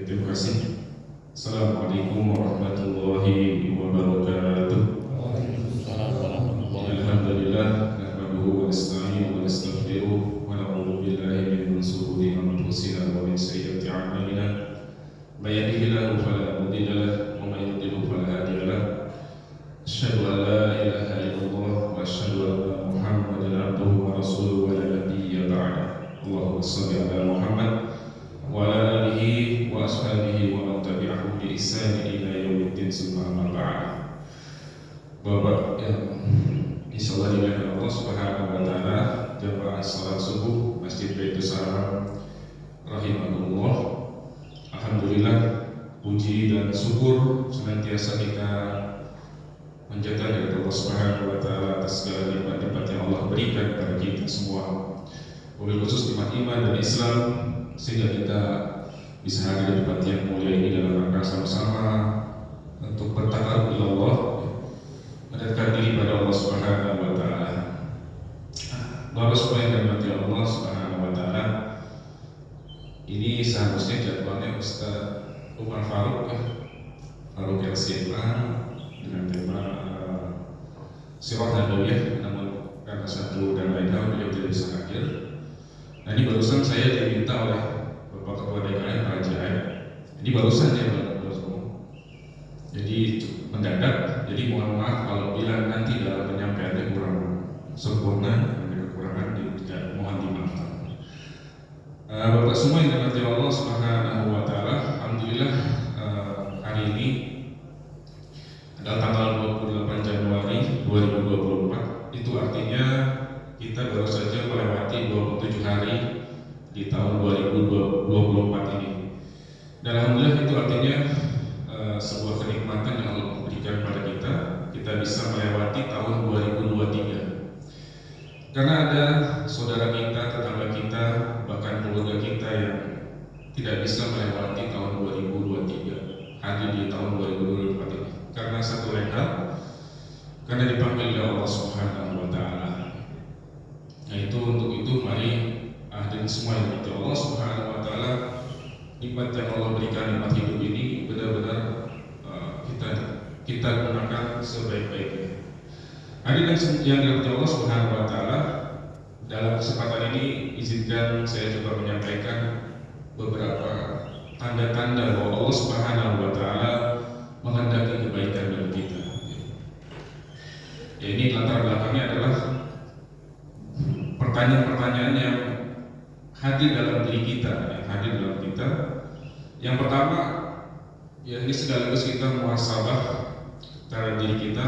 Terima kasih. Assalamualaikum warahmatullahi wabarakatuh. Waalaikumsalam warahmatullahi wabarakatuh. Alhamdulillah, nahmaduhu wa nasta'inuhu wa nastaghfiruh wa na'udzu billahi min shururi anfusina wa min sayyiati a'malina. May yahdihillahu fala mudilla lahu wa may yudlil fala hadiya lahu. Asyhadu an la ilaha illallah wa asyhadu anna Muhammadan abduhu wa rasuluhu wa la nabiyya ba'da. Allahumma shalli ala Muhammad wa ala alihi wa ashabihi wa man tabi'ahum bi ihsan ila yaumiddin summa amma ba'd. Bapak yang insyaallah dimuliakan Allah Subhanahu wa taala, jamaah salat subuh Masjid Baitul Salam rahimahullah. Alhamdulillah, puji dan syukur senantiasa kita menjaga dari Allah Subhanahu wa taala atas segala nikmat-nikmat yang Allah berikan kepada kita semua. Wabil khusus nikmat iman dan Islam, sehingga kita bisa hadir di tempat yang mulia ini dalam rangka sama-sama untuk bertakarub ila Allah, mendekatkan diri pada Allah Subhanahu wa taala. Bapak supaya dirahmati Allah Subhanahu wa taala, ini seharusnya jadwalnya Ustaz Umar Faruk Faruk LCMA dengan tema Sirah Nabawiyah, namun karena satu dan lain hal beliau tidak bisa hadir. Nah, ini barusan saya diminta oleh Bapak Ketua DKM Pak Jaya. Ini barusan ya Bapak semua. Jadi mendadak. Jadi mohon maaf kalau bila nanti dalam penyampaiannya kurang sempurna, ada kekurangan, mohon dimaafkan. Bapak semua yang dirahmati Allah Subhanahu wa taala, alhamdulillah hari ini adalah tanggal 28 Januari 2024. Itu artinya kita baru saja melewati 27 hari di tahun 2024 ini. Dan alhamdulillah itu artinya sebuah kenikmatan yang Allah berikan pada kita. Kita bisa melewati tahun 2023. Karena ada saudara kita, tetangga kita, bahkan keluarga kita yang tidak bisa melewati tahun 2023, hadir di tahun 2024 ini. Karena satu lain hal, karena dipanggil oleh Allah Subhanahu wa taala. Yaitu untuk itu mari hadirin semua yang dirahmati Allah Subhanahu wa taala, nikmat yang Allah berikan, nikmat hidup ini benar-benar kita gunakan sebaik-baiknya. Hadirin yang dirahmati Allah Subhanahu wa taala, dalam kesempatan ini izinkan saya coba menyampaikan beberapa tanda-tanda bahwa Allah Subhanahu wa taala menghendaki kebaikan bagi kita. Ya, ini latar belakangnya adalah pertanyaan-pertanyaan yang hadir dalam diri kita, Yang pertama, ya ini sekaligus kita muhasabah terhadap diri kita.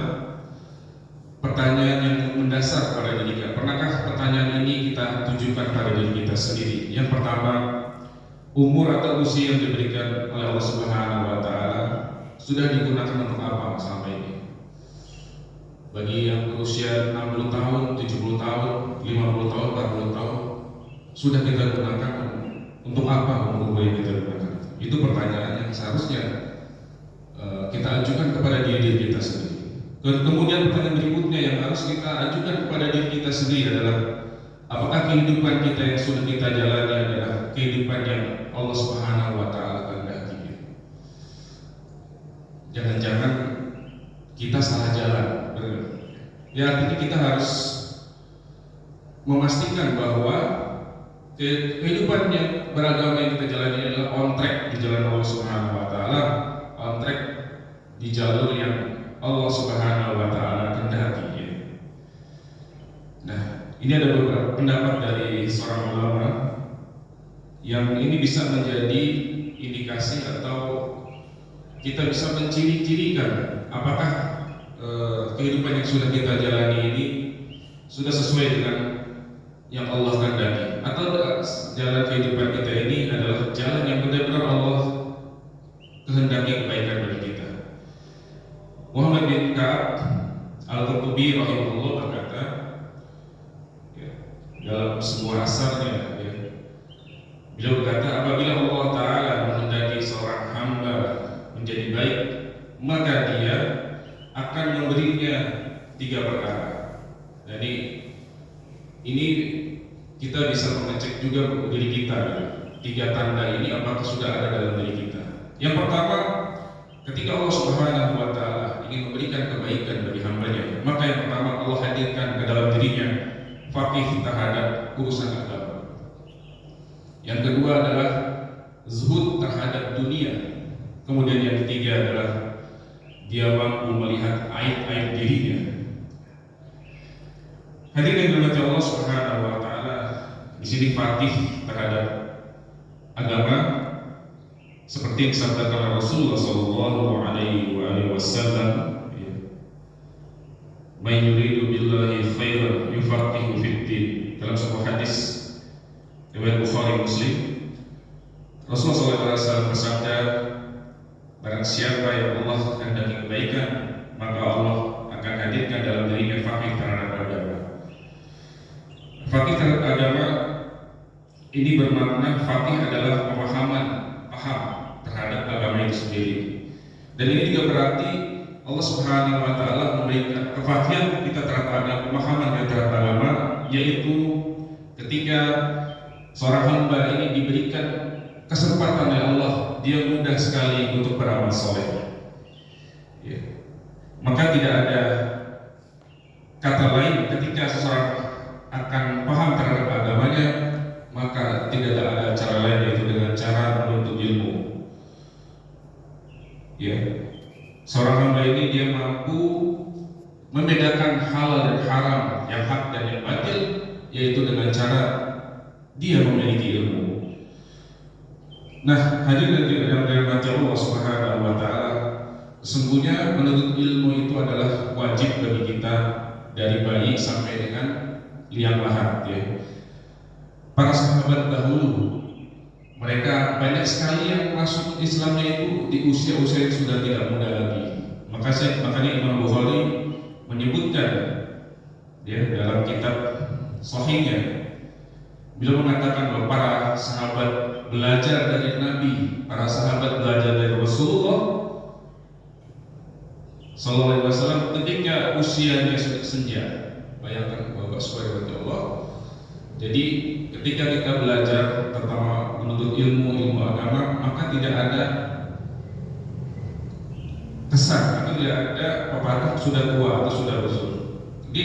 Pertanyaan yang mendasar pada diri kita. Pernahkah pertanyaan ini kita tujukan pada diri kita sendiri? Yang pertama, umur atau usia yang diberikan oleh Allah Subhanahu wa taala sudah digunakan untuk apa sampai ini? Bagi yang berusia 60 tahun, 70 tahun, 50 tahun, 40 tahun, sudah kita gunakan untuk apa umur yang kita gunakan? Itu pertanyaan yang seharusnya kita ajukan kepada diri kita sendiri. Kemudian pertanyaan berikutnya yang harus kita ajukan kepada diri kita sendiri adalah, apakah kehidupan kita yang sudah kita jalani adalah kehidupan yang Allah Subhanahu wa taala kehendaki? Jangan-jangan kita salah jalan. Ya, artinya kita harus memastikan bahwa kehidupan yang beragama yang kita jalani adalah on track di jalan Allah Subhanahu wa taala, on track di jalur yang Allah Subhanahu wa taala kehendaki. Nah, ini ada beberapa pendapat dari seorang ulama yang ini bisa menjadi indikasi atau kita bisa menciri-cirikan apakah kehidupan yang sudah kita jalani ini sudah sesuai dengan yang Allah kehendaki, atau jalan kehidupan kita ini adalah jalan yang benar-benar Allah kehendaki kebaikan bagi kita. Muhammad bin Ka'ab Al-Qurtubi rahimahullah berkata, dalam sebuah asarnya, beliau berkata, apabila Allah Ta'ala menghendaki seorang hamba menjadi baik, maka dia akan memberinya 3 perkara. Jadi ini kita bisa mengecek juga diri kita. 3 tanda ini apakah sudah ada dalam diri kita. Yang pertama, ketika Allah Subhanahu wa Ta'ala ingin memberikan kebaikan bagi hambanya, maka yang pertama Allah hadirkan ke dalam dirinya faqih terhadap urusan agama. Yang kedua adalah zuhud terhadap dunia. Kemudian yang ketiga adalah dia mampu melihat aib-aib dirinya. Hadirin yang dirahmati Allah Subhanahu wa Ta'ala, di sini faqih terhadap agama seperti yang disabdakan oleh Rasulullah sallallahu alaihi wasallam, "Man yuridu billahi khairan yufaqihu fid din." Dalam sebuah hadis riwayat Bukhari Muslim, Rasulullah sallallahu alaihi wasallam bersabda, barang siapa yang Allah kehendaki kebaikan, maka Allah akan hadirkan dalam dirinya faqih terhadap agama. Faqih terhadap agama ini bermakna faqih adalah paham terhadap agama itu sendiri. Dan ini juga berarti Allah Subhanahu wa Ta'ala memberikan kefakihan kita terhadap pemahaman terhadap agama, yaitu ketika seorang hamba ini diberikan kesempatan oleh Allah, dia mudah sekali untuk beramal soleh. Maka tidak ada kata lain ketika seseorang akan paham terhadap agamanya, maka tidak ada cara lain yaitu dengan cara menuntut ilmu. Seorang hamba ini dia mampu membedakan halal dan haram, yang hak dan yang batil, yaitu dengan cara dia memiliki ilmu. Nah, hadirin yang dirahmati Allah Subhanahu wa Ta'ala, sesungguhnya menuntut ilmu itu adalah wajib bagi kita dari bayi sampai dengan liang lahat. Para sahabat dahulu, mereka banyak sekali yang masuk Islamnya itu di usia-usia yang sudah tidak muda lagi. Makanya Imam Bukhari menyebutkan dalam kitab Sahihnya, beliau mengatakan bahwa para sahabat belajar dari Nabi, para sahabat belajar dari Rasulullah sallallahu alaihi wasallam ketika usianya sudah senja. Bayangkan Bapak subhanahu Allah. Jadi ketika kita belajar pertama menuntut ilmu agama, maka tidak ada kesan atau tidak ada pepatah sudah tua atau sudah besar. Jadi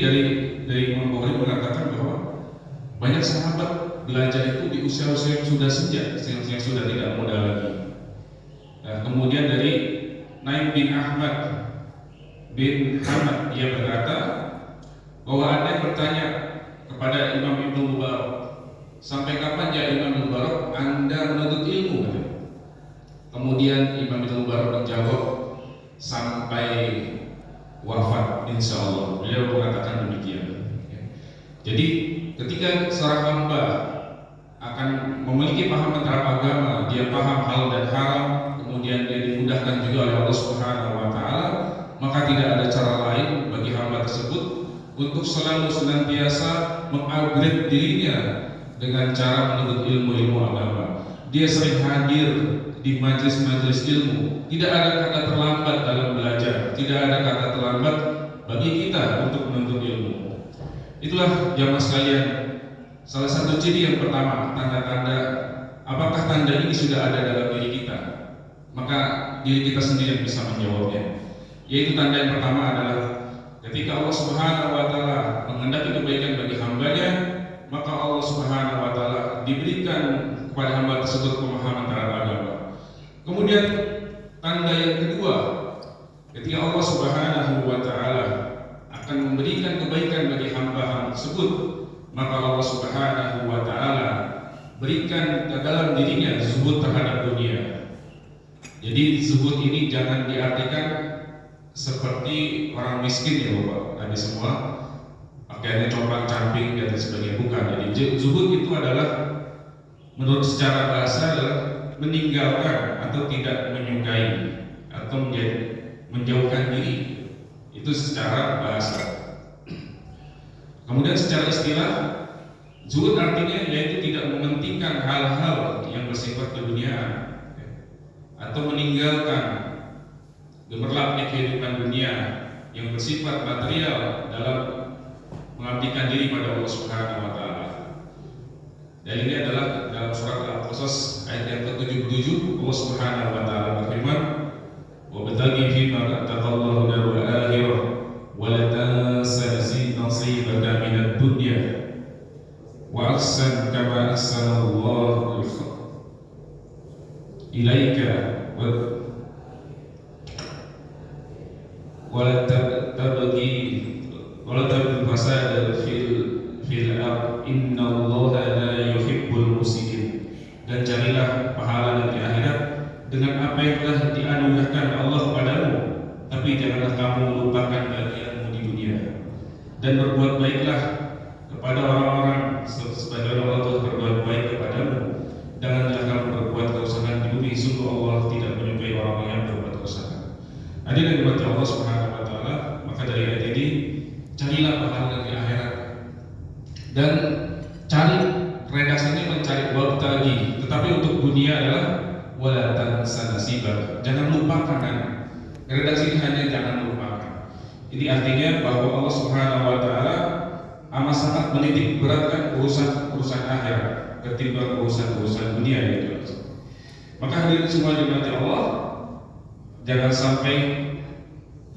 dari Imam Bukhari mengatakan bahwa banyak sahabat belajar itu di usia-usia yang sudah senja, yang sudah tidak muda lagi. Nah, kemudian dari Naim bin Ahmad bin Hamad, ia berkata bahwa ada yang bertanya kepada Imam Ibnu Mubarak, sampai kapan ya Imam Mubarak Anda menuntut ilmu? Kemudian Imam Ibnu Mubarak menjawab, sampai wafat insya Allah. Beliau mengatakan demikian. Jadi ketika seorang hamba akan memiliki paham terhadap agama, dia paham halal dan haram, kemudian dia dimudahkan juga oleh Allah Subhanahu wa Ta'ala, maka tidak ada cara lain bagi hamba tersebut untuk selalu senantiasa mengupgrade dirinya dengan cara menuntut ilmu agama. Dia sering hadir di majelis-majelis ilmu. Tidak ada kata terlambat dalam belajar, tidak ada kata terlambat bagi kita untuk menuntut ilmu. Itulah jamaah sekalian, salah satu ciri yang pertama, tanda-tanda apakah tanda ini sudah ada dalam diri kita, maka diri kita sendiri yang bisa menjawabnya. Yaitu tanda yang pertama adalah ketika Allah Subhanahu wa Ta'ala menghendaki kebaikan bagi hambanya, maka Allah Subhanahu wa Ta'ala diberikan kepada hamba tersebut pemahaman terhadap agama. Kemudian tanda yang kedua, ketika Allah Subhanahu wa Ta'ala akan memberikan kebaikan bagi hamba tersebut, maka Allah Subhanahu wa Ta'ala berikan ke dalam dirinya zuhud terhadap dunia. Jadi zuhud ini jangan diartikan seperti orang miskin ya Bapak, tadi semua pakaiannya compang-camping dan sebagainya, bukan. Jadi zuhud itu adalah menurut secara bahasa adalah meninggalkan atau tidak menyukai atau menjauhkan diri, itu secara bahasa. Kemudian secara istilah, zuhud artinya yaitu tidak mementingkan hal-hal yang bersifat keduniaan atau meninggalkan gemerlapnya kehidupan dunia yang bersifat material dalam mengabdikan diri pada Allah Subhanahu wa Ta'ala. Dan ini adalah dalam surat Al-Qasas ayat yang ke-77, Allah Subhanahu wa Ta'ala berfirman, Umar, "Wabtaghi fima ataka Allahu darul akhirah wa la tansa nasibaka minad dunya wa ahsan kama ahsana Allah ilaika wa la tabghi fasada fil ard inna Allaha la yuhibbul mufsidin." Dan carilah pahala di akhirat dengan apa yang telah dianugerahkan Allah kepadamu, tapi janganlah kamu lupakan bagianmu di dunia. Dan berbuat baiklah kepada orang-orang sebagaimana Allah telah berbuat baik kepadamu. Janganlah kamu berbuat kerusakan di bumi, sungguh Allah tidak menyukai orang-orang yang berbuat kerusakan. Hadirin yang dirahmati Allah Subhanahu wa taala, maka dari ayat ini carilah pahala di akhirat. Dan cari redaksinya mencari wabtaghi, tetapi untuk dunia adalah wala tansa nasibak, jangan lupakan. Redaksi ini hanya jangan lupakan. Ini artinya bahwa Allah Subhanahu wa taala amat sangat menitik beratkan urusan akhirat ketimbang urusan dunia itu. Maka hadirin semua dimati Allah, jangan sampai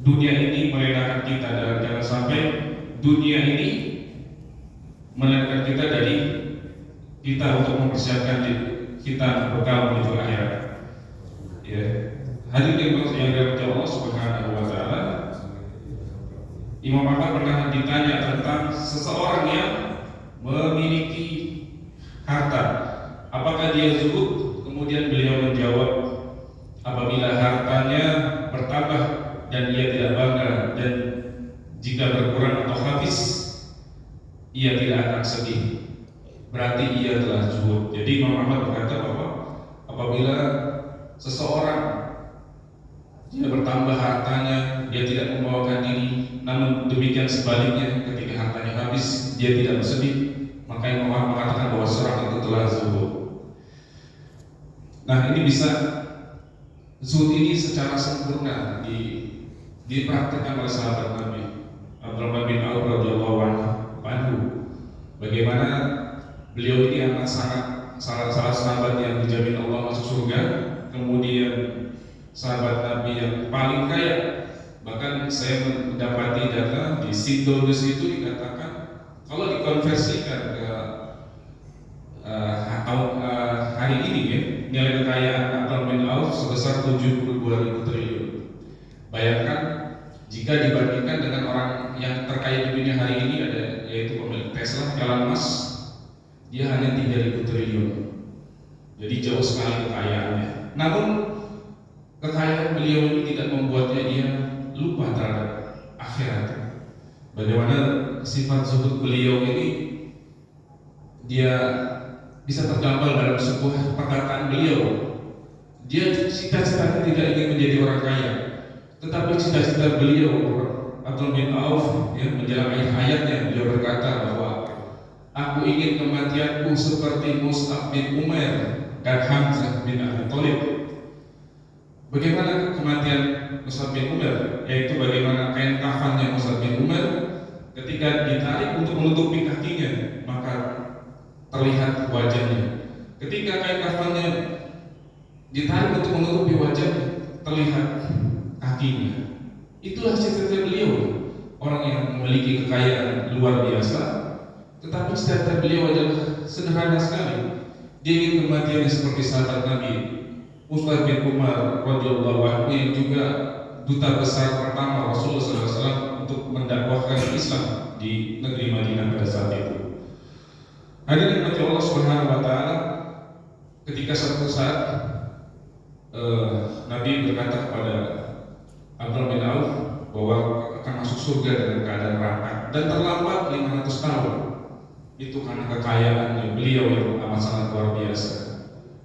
dunia ini melelahkan kita, dan jangan sampai dunia ini melelahkan kita dari kita untuk mempersiapkan kita bekal menuju akhirat. Ya, hadirin yang dirahmati Allah Subhanahu wa taala, Imam Ahmad pernah ditanya tentang seseorang yang memiliki harta, apakah dia zuhud? Kemudian beliau menjawab, apabila hartanya bertambah dan ia tidak bangga, dan jika berkurang atau habis ia tidak akan sedih, berarti ia telah zuhud. Jadi Imam Ahmad berkata bahwa apabila seseorang dia bertambah hartanya, dia tidak membawakan diri, namun demikian sebaliknya ketika hartanya habis dia tidak bersedih, maka Imam Ahmad mengatakan bahwa seorang itu telah zuhud. Nah, ini bisa, zuhud ini secara sempurna dipraktikkan oleh sahabat Nabi Abdurrahman bin Auf radhiyallahu anhu. Bagaimana beliau ini amat sangat salah sahabat yang dijamin Allah masuk surga, kemudian sahabat Nabi yang paling kaya. Bahkan saya mendapati data di Sindonus itu dikatakan kalau dikonversikan ke hari ini ya, nilai kekayaan Abdurrahman bin Auf sebesar 72.000 triliun. Bayangkan jika dibandingkan dengan orang yang terkaya di dunia hari ini, ada yaitu pemilik Tesla, Elon Musk, dia hanya 3.000 triliun. Jadi jauh sekali kekayaannya. Namun kekayaan beliau ini tidak membuatnya dia lupa terhadap akhirat. Bagaimana sifat zuhud beliau ini, dia bisa tergambar dalam sebuah perkataan beliau. Dia cita-citanya tidak ingin menjadi orang kaya, tetapi cita-cita beliau Abdurrahman bin Auf ya, menjelang akhir hayatnya beliau berkata bahwa aku ingin kematianku seperti Mus'ab bin Umair dan Hamzah bin Abi Thalib. Bagaimana kematian Mus'ab bin Umair? Yaitu bagaimana kain kafannya Mus'ab bin Umair ketika ditarik untuk menutupi kakinya, maka terlihat wajahnya. Ketika kain kafannya ditarik untuk menutupi wajahnya, terlihat kakinya. Itulah cita-cita beliau, orang yang memiliki kekayaan luar biasa, tetapi cita-cita beliau adalah sederhana sekali. Dia ingin kematiannya seperti sahabat Nabi Mus'ab bin Umar radhiyallahu anhu, yang juga duta besar pertama Rasulullah SAW untuk mendakwahkan Islam di negeri Madinah pada saat itu. Hadirin rahmati Allah Subhanahu wa taala, ketika suatu saat Nabi berkata kepada Abdurrahman bin Auf bahwa akan masuk surga dengan keadaan rangkap dan terlambat 500 tahun. Itu karena kekayaannya beliau yang amat sangat luar biasa.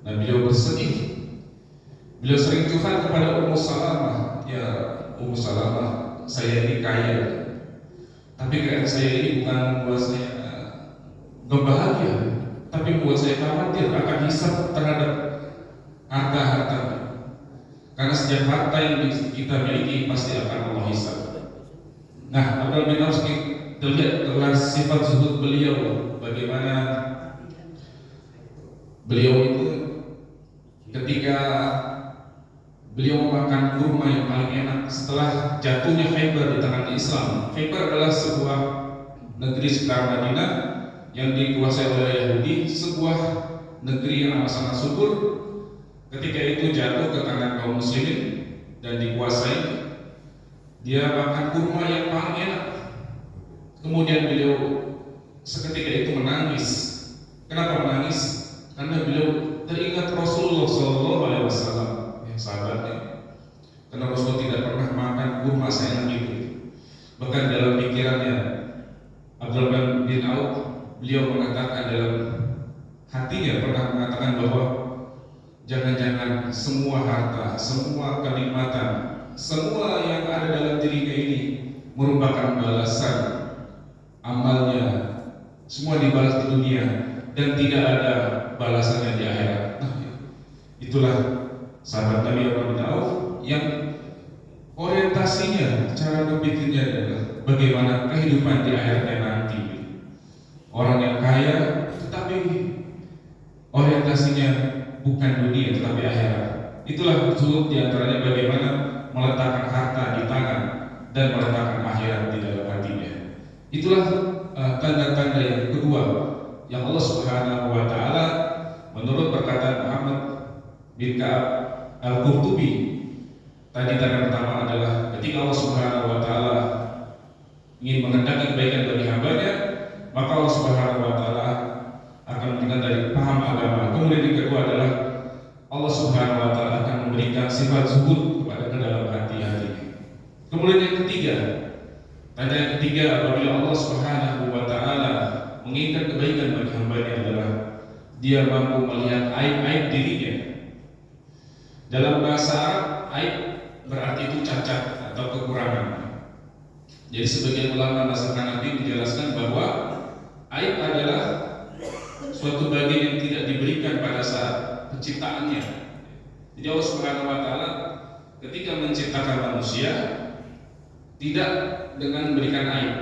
Nah, beliau bersedih. Beliau sering curhat kepada Ummu Salamah, ya Ummu Salamah, saya ini kaya, tapi kekayaan saya ini bukan membuat saya bahagia, tapi membuat saya khawatir akan hisab terhadap harta-harta. Karena setiap harta yang kita miliki pasti akan Allah hisab. Nah, Abdurrahman bin Auf terlihat telah sifat zuhud beliau, bagaimana beliau itu ketika beliau memakan kurma yang paling enak setelah jatuhnya Khaybar di tangan Islam. Khaybar adalah sebuah negeri sekitar Madinah yang dikuasai oleh Yahudi, sebuah negeri yang amat sangat subur. Ketika itu jatuh ke tangan kaum muslimin dan dikuasai, dia makan kurma yang paling enak. Kemudian beliau seketika itu menangis. Kenapa menangis? Karena beliau teringat Rasulullah SAW, sahabatnya. Karena Rasul tidak pernah makan kurma seenak itu. Bahkan dalam pikirannya Abdurrahman bin Auf, beliau mengatakan dalam hatinya pernah mengatakan bahwa jangan-jangan semua harta, semua kenikmatan, semua yang ada dalam dirinya ini merupakan balasan amalnya, semua dibalas di dunia dan tidak ada balasannya di akhirat. Nah, itulah sahabat Nabi Abdurrahman bin Auf yang orientasinya, cara berpikirnya adalah bagaimana kehidupan di akhiratnya nanti. Orang yang kaya tetapi orientasinya bukan dunia tetapi akhirat. Itulah maksud diantaranya bagaimana meletakkan harta di tangan dan meletakkan akhirat di dalam hatinya. Itulah tanda-tanda yang kedua yang Allah Subhanahu wa taala menurut perkataan Muhammad bin Ka'ab Al-Qurtubi tadi, tanda pertama adalah ketika Allah Subhanahu wa taala ingin mengendaki kebaikan bagi hambanya, maka Allah Subhanahu wa taala akan memberikan dari paham agama. Kemudian yang kedua adalah Allah Subhanahu wa taala akan memberikan sifat zuhud kepada dalam hati-hati. Kemudian yang ketiga, tanda yang ketiga apabila Allah Subhanahu wa taala menginginkan kebaikan bagi hambanya adalah dia mampu melihat aib-aib dirinya. Dalam bahasa Arab, aib berarti itu cacat atau kekurangan. Jadi sebagian ulama mazhab Hanafi menjelaskan bahwa aib adalah suatu bagian yang tidak diberikan pada saat penciptaannya. Jadi Allah Subhanahu wa taala ketika menciptakan manusia tidak dengan memberikan aib,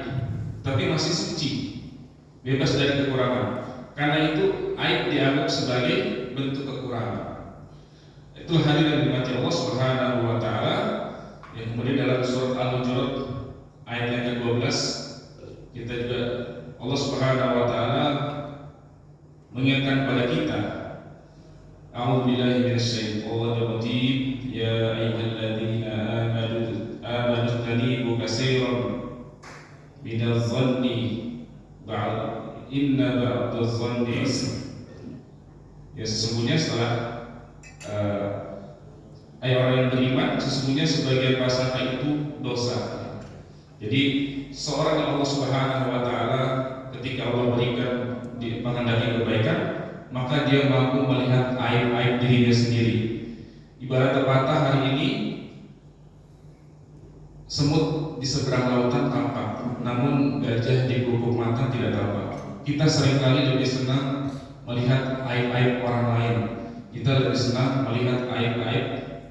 tapi masih suci, bebas dari kekurangan. Karena itu aib dianggap sebagai bentuk kekurangan. Itu hadirin dimati Allah Subhanahu wa taala. Yang kemudian dalam surat Al-Hujurat ayat yang ke-12 kita juga Allah Subhanahu wa taala mengingatkan pada kita, A'udzubillahi minasyaitonir rajim, ya ayyuhalladzina amanu tanibu katsiran minadh-dhanni inna ba'dadh-dhanni ism. Ya, sesungguhnya setelah orang yang beriman, sesungguhnya sebagian prasangka itu dosa. Jadi seorang yang Allah Subhanahu wa taala ketika Allah berikan menghendaki kebaikan, maka dia mampu melihat aib-aib dirinya sendiri. Ibarat pepatah hari ini, semut di seberang lautan tampak, namun gajah di lubuk mata tidak tampak. Kita seringkali lebih senang melihat aib-aib orang lain. Kita lebih senang melihat aib-aib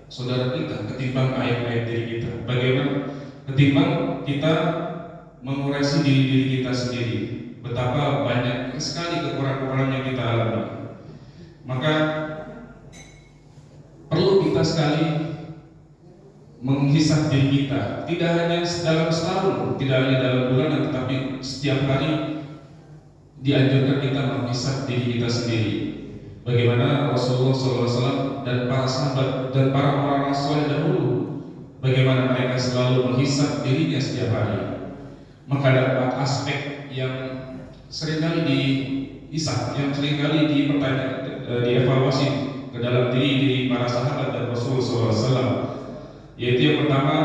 saudara kita ketimbang aib-aib diri kita. Bagaimana ketimbang kita mengoreksi diri kita sendiri, betapa banyak sekali kekurangan yang kita alami. Maka perlu kita sekali menghisap diri kita, tidak hanya dalam setahun, tidak hanya dalam bulan, tetapi setiap hari dianjurkan kita menghisap diri kita sendiri. Bagaimana Rasulullah SAW dan para sahabat dan para orang soleh dahulu, bagaimana mereka selalu menghisap dirinya setiap hari. Maka ada 4 aspek yang seringkali dihisap, yang seringkali dievaluasi ke dalam diri para sahabat dan Rasulullah SAW. Yaitu yang pertama,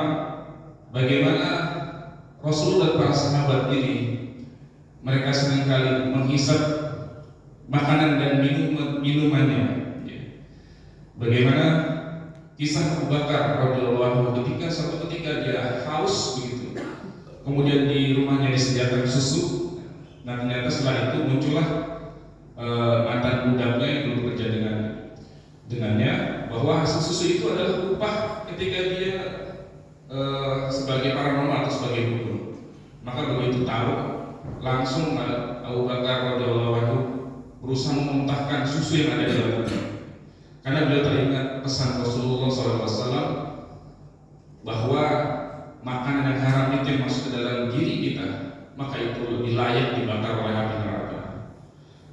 bagaimana Rasul dan para sahabat ini mereka seringkali menghisap makanan dan minumannya. Bagaimana kisah Abu Bakar radhiyallahu anhu ketika dia haus begitu, kemudian di rumahnya disediakan susu. Nah ternyata setelah itu muncullah mantan budaknya yang dulu bekerja dengannya, bahwa hasil susu itu adalah upah ketika dia sebagai paranormal atau sebagai dukun. Maka begitu tahu, langsung Abu Bakar radhiyallahu anhu berusaha memuntahkan susu yang ada di dalamnya. Karena beliau teringat pesan Rasulullah SAW bahwa makanan yang haram itu yang masuk ke dalam diri kita, maka itu lebih layak dibakar oleh api neraka.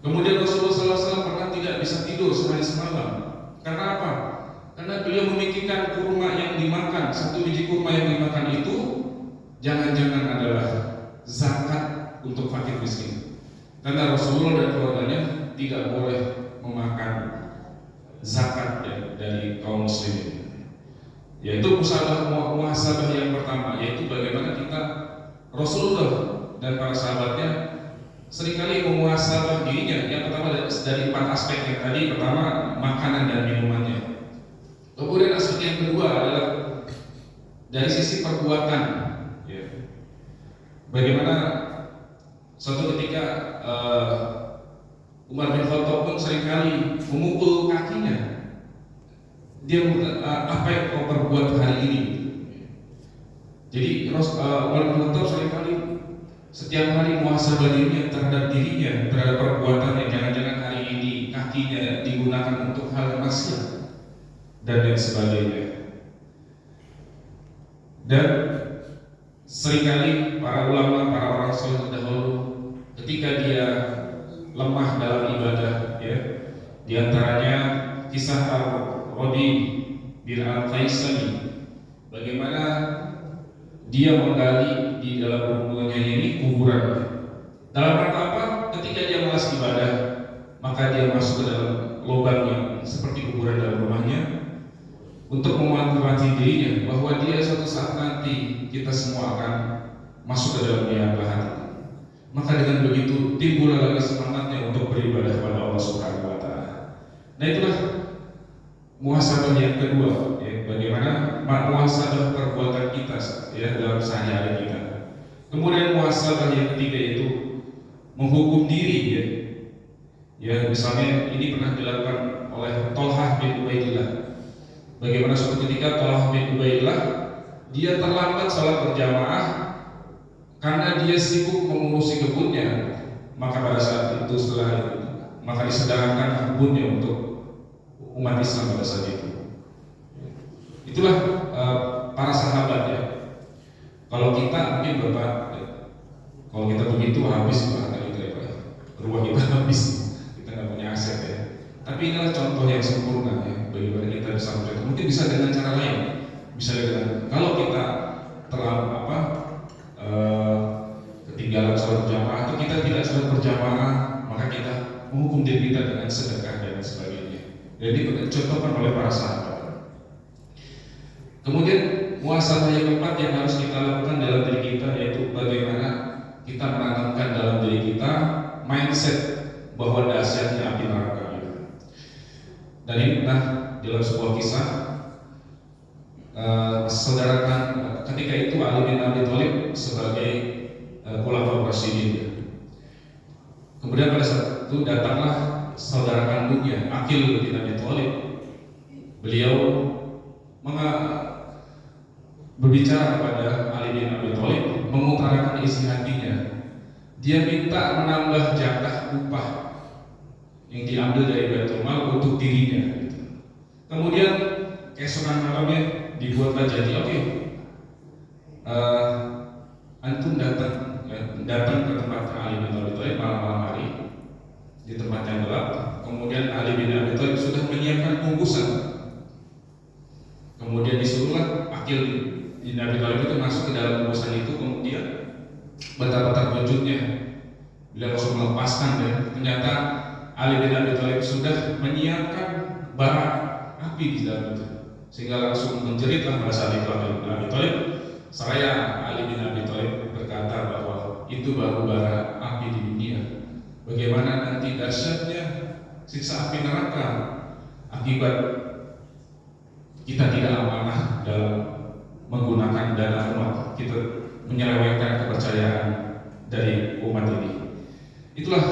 Kemudian Rasulullah SAW pernah tidak bisa tidur sehari semalam. Karena apa? Karena beliau memikirkan kurma yang dimakan, satu biji kurma yang dimakan itu jangan-jangan adalah zakat untuk fakir miskin. Karena Rasulullah dan keluarganya tidak boleh memakan zakat dari kaum muslimin. Yaitu muhasabah yang pertama, yaitu bagaimana kita, Rasulullah dan para sahabatnya seringkali memuhasabah dirinya. Yang pertama dari 4 aspek yang tadi, pertama makanan dan minumannya. Kemudian aspek yang kedua adalah dari sisi perbuatan, ya. Bagaimana suatu ketika Umar bin Khattab pun seringkali memukul kakinya. Dia apa yang kau perbuat hari ini? Jadi Umar bin Khattab seringkali setiap hari muhasabah dirinya terhadap dirinya, terhadap perbuatannya. Jangan-jangan hari ini kakinya digunakan untuk hal maksiat dan lain sebagainya. Dan seringkali para ulama, para orang saleh terdahulu, ketika dia lemah dalam ibadah, ya, diantaranya kisah Ar-Rabi bin Al-Qaisani, bagaimana dia menggali di dalam rumahnya ini kuburan. Dalam rangka apa? Ketika dia malas ibadah, maka dia masuk ke dalam lubang yang seperti kuburan dalam rumahnya untuk memotivasi dirinya bahwa dia suatu saat nanti kita semua akan masuk ke dalam liang lahat. Maka dengan begitu timbul lagi semangatnya untuk beribadah kepada Allah Subhanahu wa taala. Nah, itulah muhasabah yang kedua, ya, bagaimana muhasabah perbuatan kita, ya, dalam sehari-hari kita. Kemudian muhasabah yang ketiga itu menghukum diri, ya. Ya, misalnya ini pernah dilakukan oleh Thalhah bin Ubaidillah. Bagaimana suatu ketika Thalhah bin Ubaidillah dia terlambat salat berjamaah karena dia sibuk mengurusi kebunnya. Maka pada saat itu setelah itu, maka disedangkan kebunnya untuk umat Islam pada saat itu. Itulah para sahabat, ya. Kalau kita mungkin Bapak, ya, kalau kita begitu habis bahkan itu, ya, Pak. Rumah kita habis, kita nggak punya aset, ya. Tapi inilah contoh yang sempurna, ya, bagaimana kita bisa mencontoh. Mungkin bisa dengan cara lain, bisa dengan kalau kita terlalu ketinggalan sholat berjamaah atau kita tidak sholat berjamaah, maka kita menghukum diri kita dengan sedekah dan sebagainya. Jadi dicontohkan oleh para sahabat. Kemudian muhasabah yang keempat yang harus kita lakukan dalam diri kita, yaitu bagaimana kita menanamkan dalam diri kita mindset bahwa dahsyatnya api neraka. Dan ini pernah dalam sebuah kisah, saudarakan ketika itu Ali bin Abi Thalib sebagai khulafaur rasyidin. Kemudian pada saat itu datanglah saudara kandungnya Aqil bin Abi Thalib. Beliau berbicara kepada Ali bin Abi Thalib, mengutarakan isi hatinya. Dia minta menambah jatah upah yang diambil dari Baitul Mal untuk dirinya. Kemudian keesokan malamnya dibuatlah janji, oke, antum datang ke tempat Ali bin Abi Thalib malam-malam hari di tempat yang gelap. Kemudian Ali bin Abi Thalib sudah menyiapkan bungkusan. Kemudian disuruhlah Aqil bin Abi Thalib itu masuk ke dalam bungkusan itu. Kemudian betapa terkejutnya bila langsung melepaskan, dan ternyata Ali bin Abi Thalib sudah menyiapkan bara api di dalam itu, sehingga langsung menjeritlah pada saat itu Ali bin Abi Thalib. Saya Ali bin Abi Thalib berkata bahwa itu baru bara api di dunia. Bagaimana nanti dahsyatnya siksa api neraka akibat kita tidak amanah dalam menggunakan dana umat, kita menyelewengkan kepercayaan dari umat ini. Itulah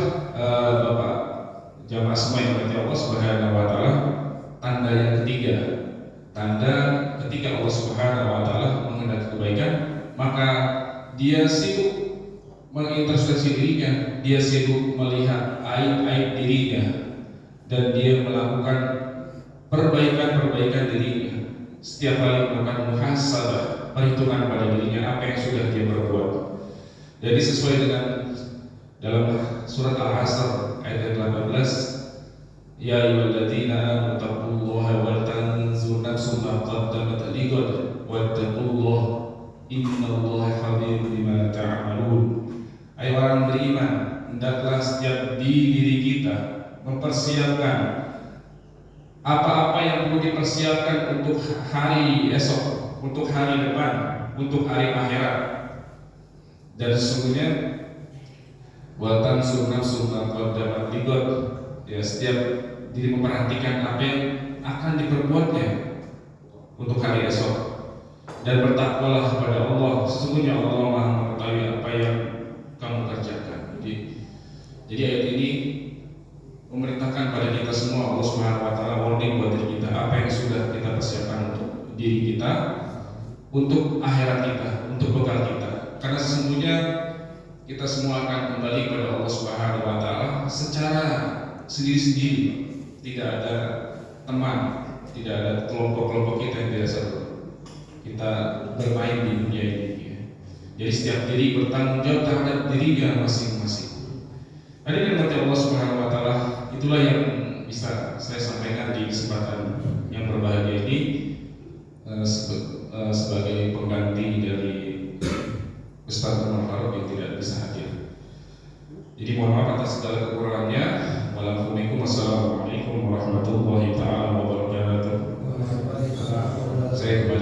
Bapak jamaah semua yang berarti Allah Subhanahu wa taala, tanda yang ketiga, tanda ketika Allah Subhanahu wa taala menghendaki kebaikan, maka dia sibuk mengintrospeksi dirinya, dia sibuk melihat aib-aib dirinya, dan dia melakukan perbaikan-perbaikan dirinya. setiap kali melakukan muhasabah, perhitungan pada dirinya apa yang sudah dia perbuat. Jadi sesuai dengan dalam surat Al-Asr ayat 18, ya ayyuhalladzina amanu taqullaha wal tanzur nafsum ma qaddamat lighad wattaqullaha innallaha khabirum bima ta'malun. Hai orang beriman, hendaklah setiap di diri kita mempersiapkan apa-apa yang perlu dipersiapkan untuk hari esok, untuk hari depan, untuk hari akhirat. Dan sesungguhnya wa tanzur nafsum ma qaddamat lighad, ya setiap diri memperhatikan apa yang akan diperbuatnya untuk hari esok. Dan bertakwalah kepada Allah, sesungguhnya Allah Maha mengetahui apa yang kamu kerjakan. Jadi ayat ini memerintahkan pada kita semua, Allah Subhanahu wa taala warning buat diri kita apa yang sudah kita persiapkan untuk diri kita, untuk akhirat kita, untuk bekal kita. Karena sesungguhnya kita semua akan kembali kepada Allah Subhanahu wa taala secara sendiri-sendiri. Tidak ada teman, tidak ada kelompok-kelompok kita yang biasa kita bermain di dunia ini. Jadi setiap diri bertanggung jawab terhadap dirinya masing-masing. Hadirin mati Allah Subhanahu wa taala, itulah yang bisa saya sampaikan di kesempatan yang berbahagia ini sebagai pengganti dari Ustaz Umar Faruk yang tidak bisa hadir. Jadi mohon maaf atas segala kekurangannya. Wassalamualaikum warahmatullahi taala wabarakatuh. Saya kembali